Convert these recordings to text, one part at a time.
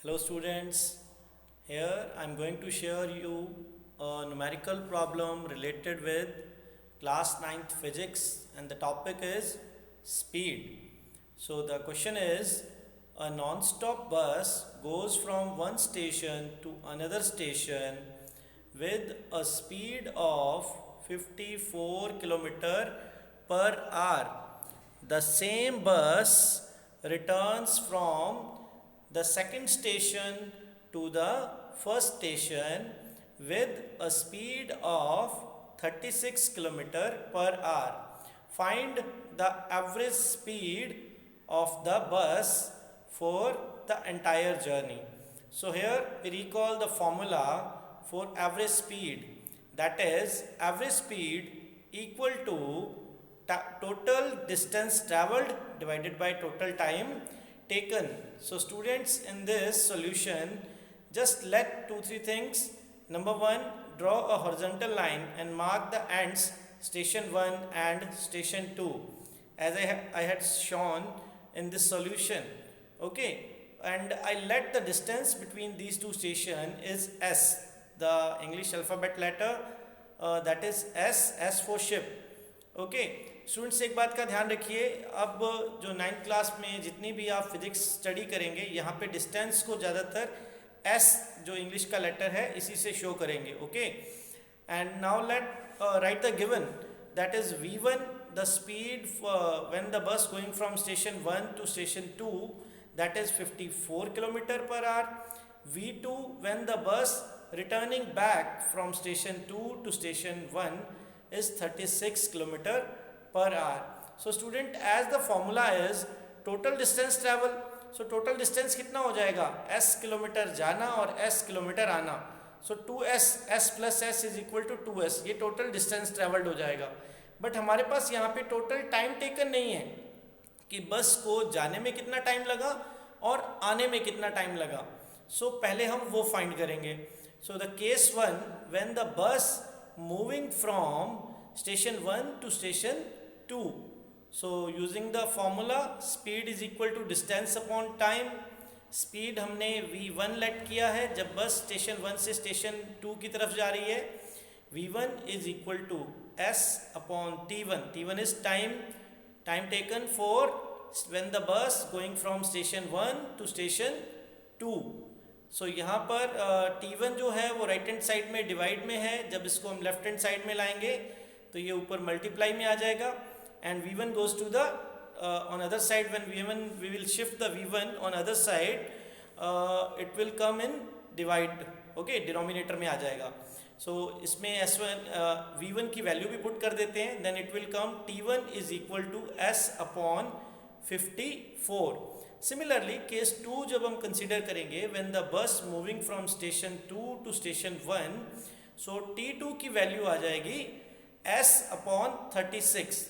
Hello students, here I am going to share you a numerical problem related with class 9th physics and the topic is speed. So the question is a non-stop bus goes from one station to another station with a speed of 54 kilometer per hour. The same bus returns from the second station to the first station with a speed of 36 kilometer per hour. Find the average speed of the bus for the entire journey. So here we recall the formula for average speed, that is average speed equal to total distance traveled divided by total time taken. So students, in this solution, just let 2-3 things. Number one, draw a horizontal line and mark the ends station 1 and station 2 as I had shown in this solution. Okay, and I let the distance between these two stations is S, the English alphabet letter, that is S for ship. Okay students, एक बात का ध्यान रखिए, अब जो 9th class में जितनी भी आप फिजिक्स स्टडी करेंगे यहाँ पे डिस्टेंस को ज़्यादातर एस जो इंग्लिश का लेटर है इसी से शो करेंगे. Okay, and now let write the given, that is v1 the speed when the bus going from station 1 to station 2, that is 54 kilometre per hour. v2 when the bus returning back from station 2 to station 1 is 36 kilometer per hour. So student, as the formula is total distance travel, so total distance कितना हो जाएगा, s kilometre जाना और s kilometre आना. So 2s, s plus s is equal to 2s, ये total distance traveled हो जाएगा. But हमारे पास यहाँ पे total time taken नहीं है कि बस को जाने में कितना टाइम लगा और आने में कितना टाइम लगा. So पहले हम वो फाइंड करेंगे. So the case 1, when the bus moving from station 1 to station 2, so using the formula speed is equal to distance upon time. speed हमने v1 लेट किया है जब बस स्टेशन 1 से स्टेशन 2 की तरफ जा रही है. v1 is equal to s upon t1. t1 is time taken for when the bus going from station 1 to station 2. सो यहाँ पर T1 जो है वो राइट हैंड साइड में डिवाइड में है, जब इसको हम लेफ्ट हैंड साइड में लाएंगे तो ये ऊपर मल्टीप्लाई में आ जाएगा. And V1 goes to the on other side, when we will shift the V1 on other side it will come in divide. Okay, denominator में आ जाएगा. सो इसमें S1 V1 की वैल्यू भी पुट कर देते हैं, then it will come T1 is equal to S upon 54. Similarly, case 2 जब हम कंसिडर करेंगे, when the bus moving from station 2 to station 1, so T2 की वैल्यू आ जाएगी S upon 36.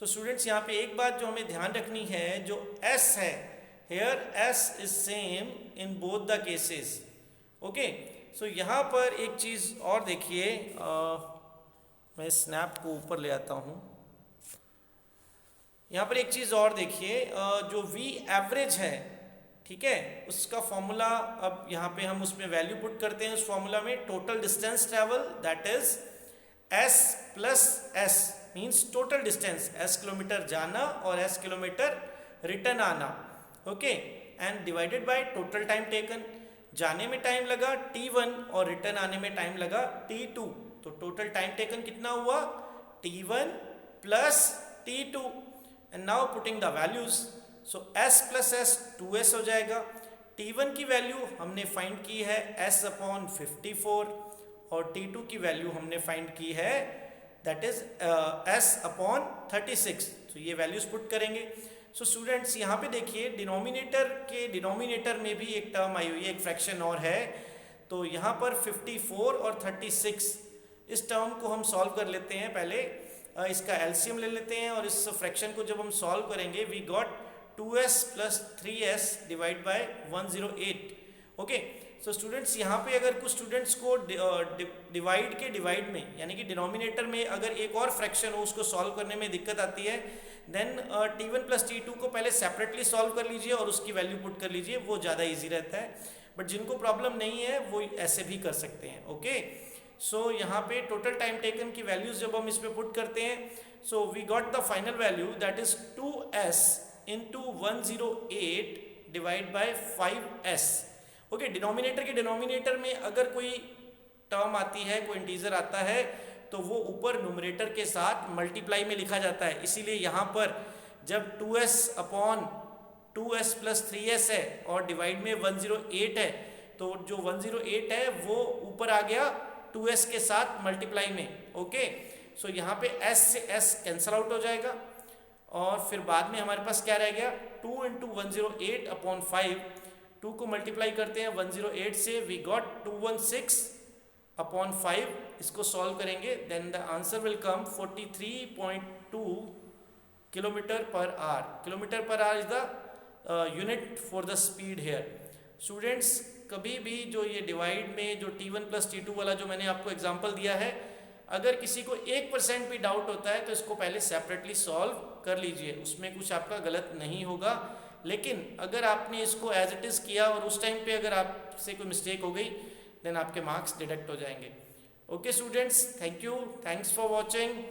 So students, यहाँ पे एक बात जो हमें ध्यान रखनी है, जो S है here S is same in both the cases. Okay, so यहाँ पर एक चीज़ और देखिए, मैं स्नैप को ऊपर ले आता हूँ. यहाँ पर एक चीज़ और देखिए, जो V एवरेज है, ठीक है, उसका फॉर्मूला अब यहाँ पे हम उसमें वैल्यू पुट करते हैं. उस फॉर्मूला में total distance travel, that is S plus S means total distance, S kilometre जाना और S किलोमीटर रिटर्न आना. Okay, and divided by total time taken. जाने में टाइम लगा T1 और रिटर्न आने में टाइम लगा T2. तो टोटल टाइम टेकन कितना हुआ, T1 plus T2. And now putting the values, so s plus s 2s हो जाएगा. t1 की वैल्यू हमने फाइंड की है s अपॉन 54 और t2 की वैल्यू हमने फाइंड की है दैट इज s अपॉन 36. तो ये वैल्यूज पुट करेंगे. सो स्टूडेंट्स, यहाँ पे देखिए डिनोमिनेटर में भी एक टर्म आई हुई है, एक फ्रैक्शन और है. तो यहाँ पर 54 और 36 इस टर्म को हम सॉल्व कर लेते हैं. पहले इसका एलसीएम ले लेते हैं और इस फ्रैक्शन को जब हम सॉल्व करेंगे, we got 2s plus 3s divide by 108. Okay, so students, यहाँ पे अगर कुछ स्टूडेंट्स को डिवाइड में यानी कि डिनोमिनेटर में अगर एक और फ्रैक्शन हो उसको सॉल्व करने में दिक्कत आती है, देन T1 प्लस T2 को पहले सेपरेटली सॉल्व कर लीजिए और उसकी वैल्यू पुट कर लीजिए, वो ज़्यादा ईजी रहता है. बट जिनको प्रॉब्लम नहीं है वो ऐसे भी कर सकते हैं। ओके, सो यहाँ पे टोटल टाइम टेकन की वैल्यूज जब हम इस पे पुट करते हैं, so we got the final value that is 2s into 108 divide by 5s। Okay, denominator के डिनोमिनेटर में अगर कोई टर्म आती है, कोई इंटीजर आता है, तो वो ऊपर न्यूमरेटर के साथ मल्टीप्लाई में लिखा जाता है। इसीलिए यहाँ पर जब 2s upon 2s plus 3s है और डिवाइड में 108 है, तो जो 108 है वो ऊपर आ गया 2s के साथ मल्टीप्लाई में। ओके, सो यहाँ पे s से s कैंसल आउट हो जाएगा और फिर बाद में हमारे पास क्या रह गया, 2 इंटू 108 अपॉन 5, 2 को मल्टीप्लाई करते हैं 108 से, वी गॉट 216 अपॉन 5। इसको सॉल्व करेंगे then the answer will come 43.2 kilometre per hour. Kilometre per hour is the unit for the speed here. Students, कभी भी जो ये डिवाइड में जो T1 प्लस T2 वाला जो मैंने आपको एग्जांपल दिया है, अगर किसी को 1% भी डाउट होता है तो इसको पहले सेपरेटली सॉल्व कर लीजिए, उसमें कुछ आपका गलत नहीं होगा। लेकिन अगर आपने इसको एज इट इज़ किया और उस टाइम पे अगर आपसे कोई मिस्टेक हो गई, देन आपके मार्क्स डिडक्ट हो जाएंगे। Okay students, thank you, thanks for watching.